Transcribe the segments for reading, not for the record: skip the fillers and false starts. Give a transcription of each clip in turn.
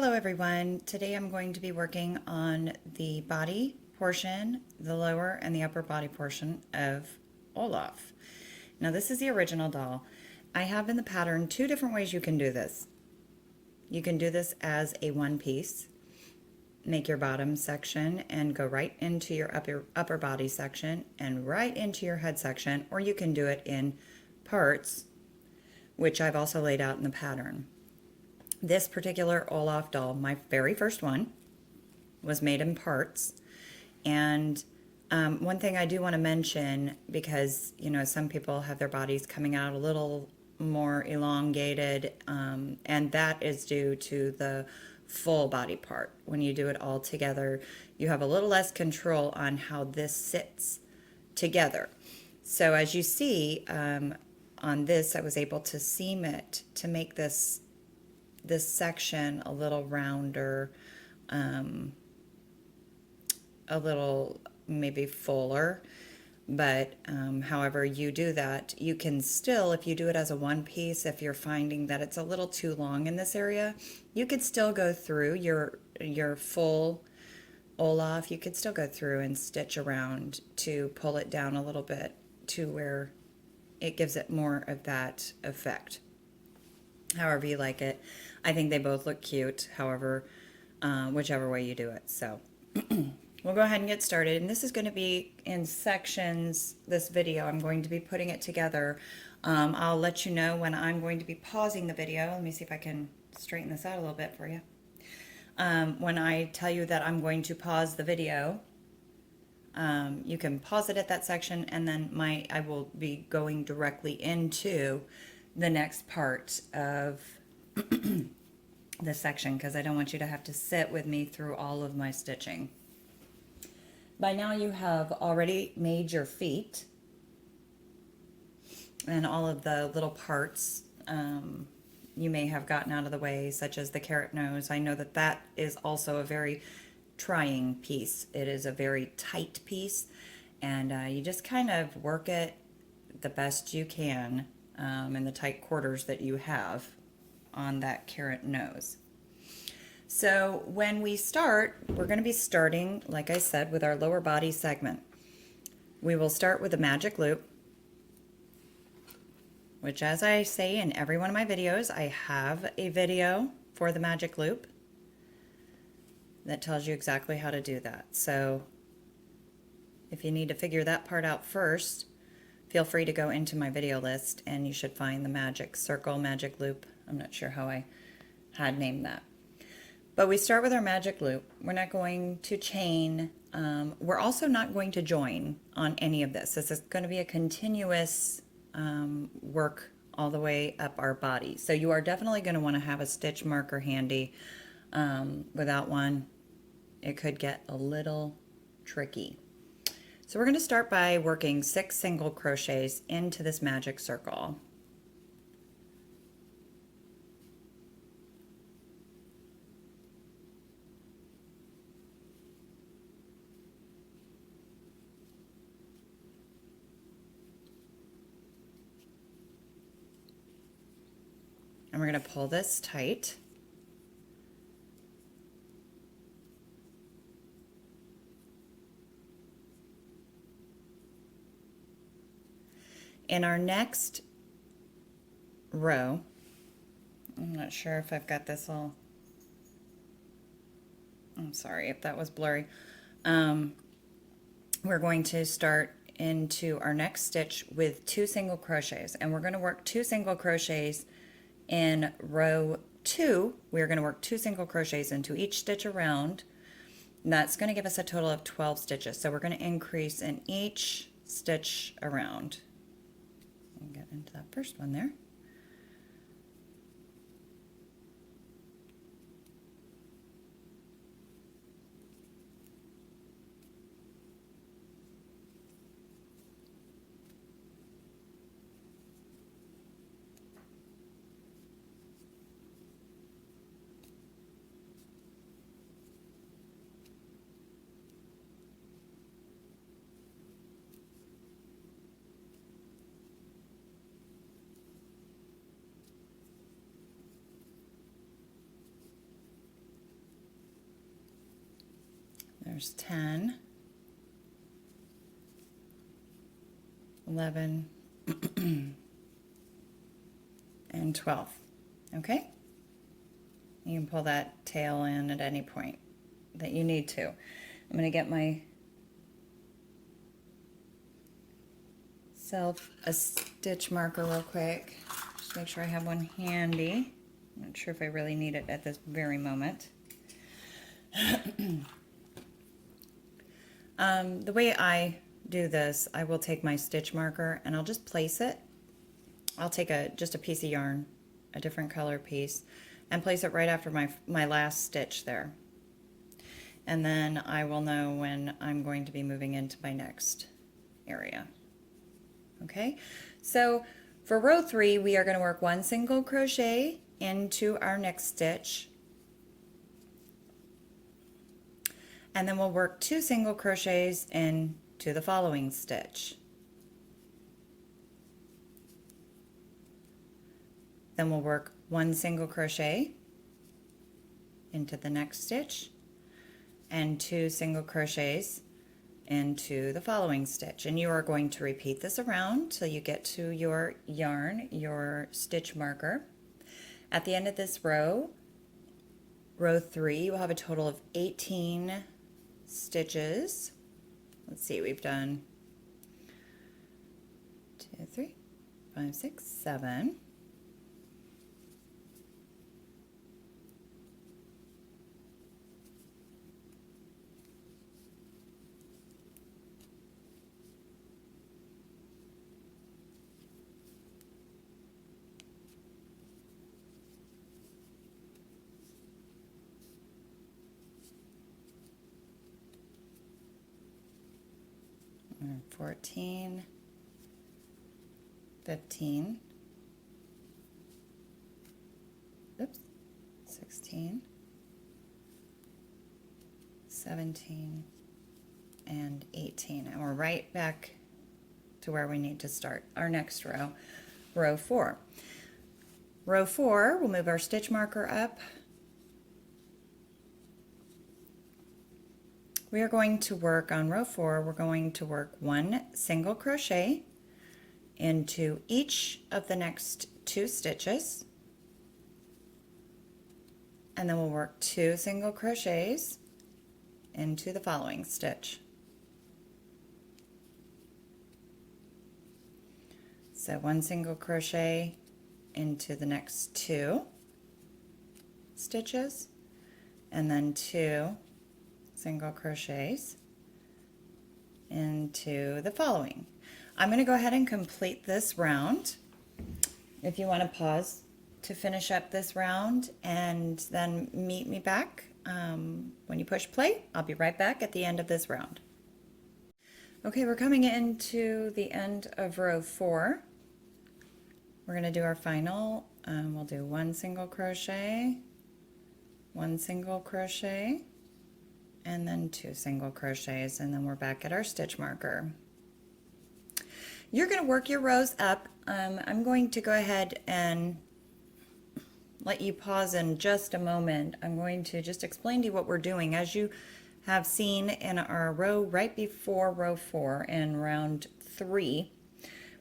Hello everyone. Today I'm going to be working on the body portion, the lower and the upper body portion of Olaf. Now this is the original doll. I have in the pattern two different ways you can do this. You can do this as a one piece, make your bottom section and go right into your upper body section and right into your head section, or you can do it in parts, which I've also laid out in the pattern. This particular Olaf doll, my very first one, was made in parts. And one thing I do want to mention, because, you know, some people have their bodies coming out a little more elongated, and that is due to the full body part. When you do it all together, you have a little less control on how this sits together. So as you see, on this, I was able to seam it to make this section a little rounder, a little maybe fuller, but however you do that, you can still, if you do it as a one piece, if you're finding that it's a little too long in this area, you could still go through your full Olaf, you could still go through and stitch around to pull it down a little bit to where it gives it more of that effect. However you like it. I think they both look cute, however, whichever way you do it. So we'll go ahead and get started. And this is going to be in sections, this video. I'm going to be putting it together. I'll let you know when I'm going to be pausing the video. Let me see if I can straighten this out a little bit for you. When I tell you that I'm going to pause the video, you can pause it at that section, and then I will be going directly into the next part of this section, because I don't want you to have to sit with me through all of my stitching. By now you have already made your feet and all of the little parts you may have gotten out of the way, such as the carrot nose. I know that that is also a very trying piece. It is a very tight piece, and you just kind of work it the best you can in the tight quarters that you have on that carrot nose. So when we start, we're going to be starting, like I said, with our lower body segment. We will start with a magic loop, which, as I say in every one of my videos, I have a video for the magic loop that tells you exactly how to do that. So if you need to figure that part out first, feel free to go into my video list and you should find the magic circle, magic loop. I'm not sure how I had named that. But we start with our magic loop. We're not going to chain. We're also not going to join on any of this. This is going to be a continuous work all the way up our body. So you are definitely going to want to have a stitch marker handy. Without one, it could get a little tricky. So we're going to start by working 6 single crochets into this magic circle. And we're going to pull this tight. In our next row, I'm not sure if I've got this all, I'm sorry if that was blurry. We're going to start into our next stitch with 2 single crochets, and we're going to work 2 single crochets in row 2. We're going to work 2 single crochets into each stitch around. And that's going to give us a total of 12 stitches. So we're going to increase in each stitch around. I'll get into that first one there. There's 10, 11, and 12. Okay? You can pull that tail in at any point that you need to. I'm going to get myself a stitch marker real quick. Just make sure I have one handy. I'm not sure if I really need it at this very moment. The way I do this, I will take my stitch marker and I'll just place it. I'll take just a piece of yarn, a different color piece, and place it right after my last stitch there. And then I will know when I'm going to be moving into my next area. Okay, so for row 3, we are going to work 1 single crochet into our next stitch. And then we'll work 2 single crochets into the following stitch. Then we'll work 1 single crochet into the next stitch and 2 single crochets into the following stitch. And you are going to repeat this around till you get to your yarn, your stitch marker. At the end of this row, row 3, you will have a total of 18 stitches. Let's see, we've done 2, 3, 5, 6, 7. And 14, 15, oops, 16, 17, and 18. And we're right back to where we need to start our next row, row 4. Row 4, we'll move our stitch marker up. We are going to work on row 4, we're going to work 1 single crochet into each of the next 2 stitches, and then we'll work 2 single crochets into the following stitch. So 1 single crochet into the next 2 stitches, and then 2 single crochets into the following. I'm going to go ahead and complete this round. If you want to pause to finish up this round and then meet me back when you push play, I'll be right back at the end of this round. Okay, we're coming into the end of row 4. We're going to do our final, we'll do 1 single crochet, 1 single crochet, and then 2 single crochets, and then we're back at our stitch marker. You're going to work your rows up. I'm going to go ahead and let you pause in just a moment. I'm going to just explain to you what we're doing. As you have seen in our row right before row 4 in round 3,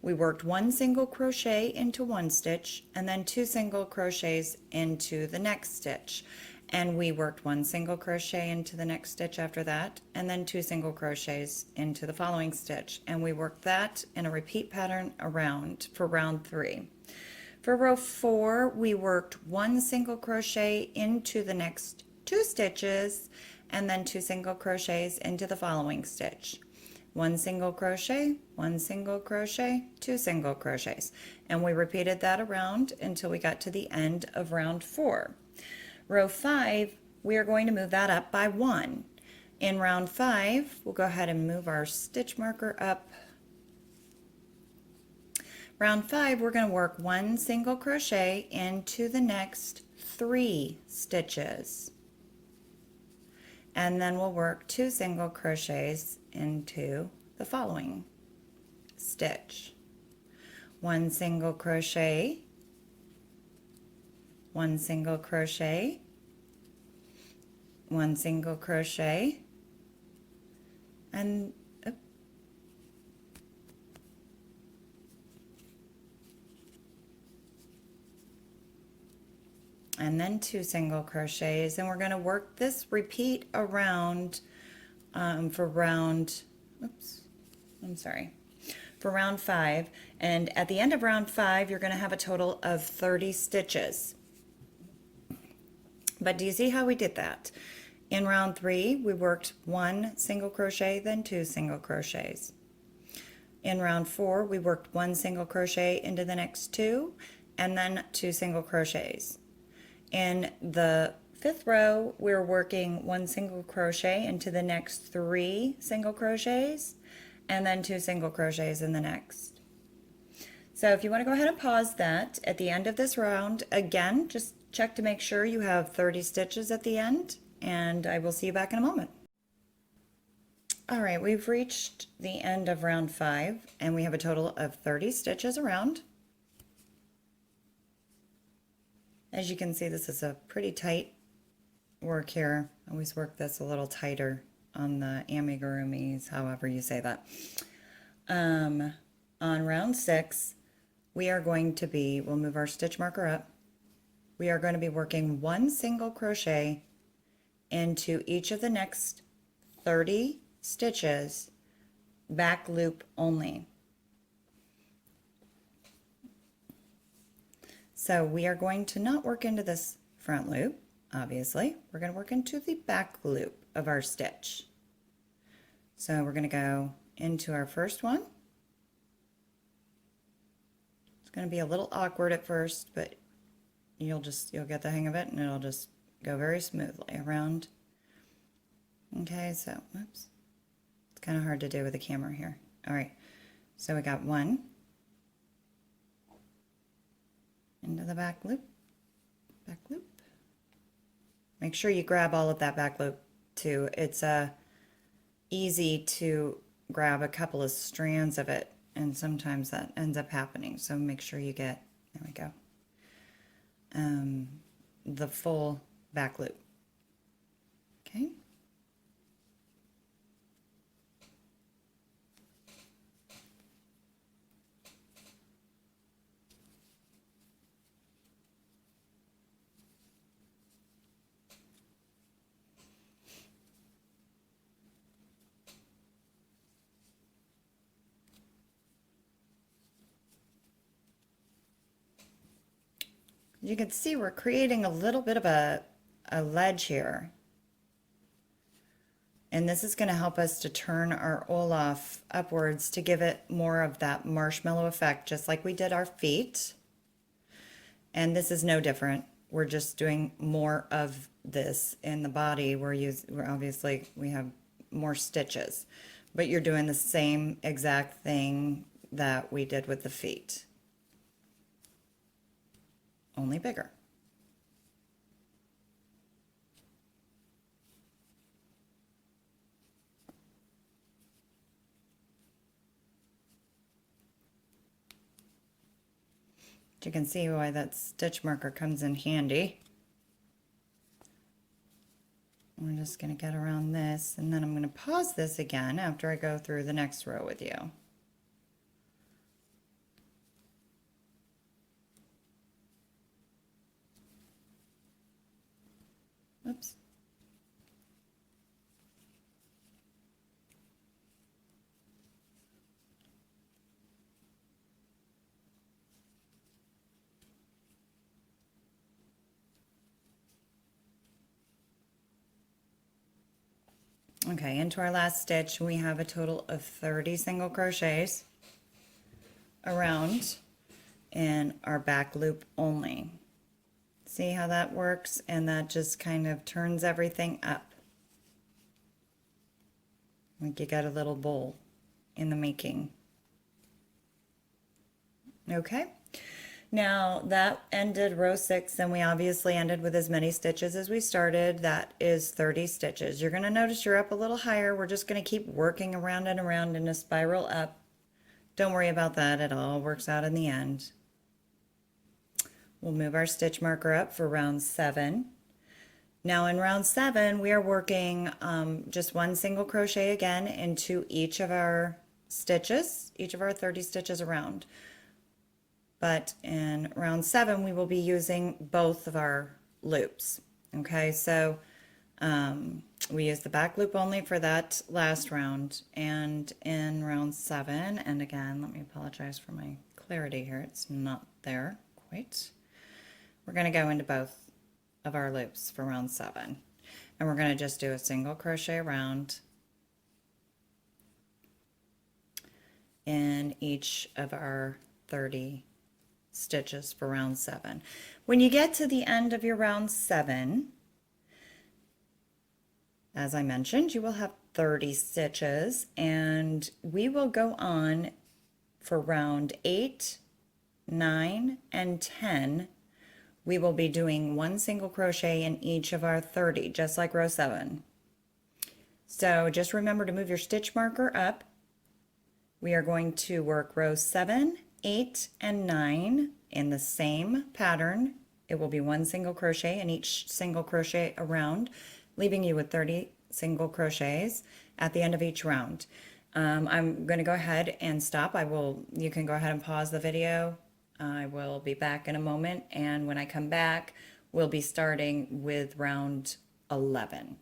we worked 1 single crochet into one stitch and then 2 single crochets into the next stitch. And we worked 1 single crochet into the next stitch after that, and then 2 single crochets into the following stitch. And we worked that in a repeat pattern around for round 3. For row 4, we worked 1 single crochet into the next 2 stitches, and then 2 single crochets into the following stitch. 1 single crochet, 1 single crochet, 2 single crochets. And we repeated that around until we got to the end of round 4. Row 5, we are going to move that up by 1. In round 5, we'll go ahead and move our stitch marker up. Round 5, we're going to work 1 single crochet into the next 3 stitches. And then we'll work 2 single crochets into the following stitch. 1 single crochet, 1 single crochet, 1 single crochet, and and then 2 single crochets, and we're going to work this repeat around for round, oops, I'm sorry, for round 5. And at the end of round 5, you're going to have a total of 30 stitches. But do you see how we did that? In round 3, we worked 1 single crochet, then 2 single crochets. In round 4, we worked 1 single crochet into the next 2, and then 2 single crochets. In the 5th row, we're working 1 single crochet into the next 3 single crochets, and then 2 single crochets in the next. So if you want to go ahead and pause that at the end of this round, again, just check to make sure you have 30 stitches at the end, and I will see you back in a moment. All right, we've reached the end of round 5, and we have a total of 30 stitches around. As you can see, this is a pretty tight work here. I always work this a little tighter on the amigurumis, however you say that. On round 6, we are going to be, we'll move our stitch marker up. We are going to be working 1 single crochet into each of the next 30 stitches, back loop only. So we are going to not work into this front loop, obviously. We're going to work into the back loop of our stitch. So we're going to go into our first one. It's going to be a little awkward at first, but you'll get the hang of it, and it'll just go very smoothly around. Okay, so oops, it's kind of hard to do with the camera here. All right, so we got 1 into the back loop. Make sure you grab all of that back loop too. It's easy to grab a couple of strands of it, and sometimes that ends up happening. So make sure you get, there we go, the full back loop. Okay. You can see we're creating a little bit of a ledge here. And this is going to help us to turn our Olaf upwards to give it more of that marshmallow effect, just like we did our feet. And this is no different. We're just doing more of this in the body. We're obviously, we have more stitches, but you're doing the same exact thing that we did with the feet, only bigger. You can see why that stitch marker comes in handy. We're just going to get around this, and then I'm going to pause this again after I go through the next row with you. Oops. Okay, into our last stitch, we have a total of 30 single crochets around in our back loop only. See how that works? And that just kind of turns everything up. Like you got a little bowl in the making. Okay. Now that ended row 6, and we obviously ended with as many stitches as we started. That is 30 stitches. You're going to notice you're up a little higher. We're just going to keep working around and around in a spiral up. Don't worry about that. It all works out in the end. We'll move our stitch marker up for round 7. Now in round 7, we are working just one single crochet again into each of our stitches, each of our 30 stitches around. But in round 7, we will be using both of our loops. Okay, so we use the back loop only for that last round. And in round 7, and again, let me apologize for my clarity here, it's not there quite. We're going to go into both of our loops for round 7, and we're going to just do a single crochet around in each of our 30 stitches for round 7. When you get to the end of your round 7, as I mentioned, you will have 30 stitches, and we will go on for round 8, 9, and 10. We will be doing one single crochet in each of our 30, just like row 7. So just remember to move your stitch marker up. We are going to work rows 7, 8, and 9 in the same pattern. It will be one single crochet in each single crochet around, leaving you with 30 single crochets at the end of each round. I'm going to go ahead and stop. You can go ahead and pause the video. I will be back in a moment, and when I come back, we'll be starting with round 11.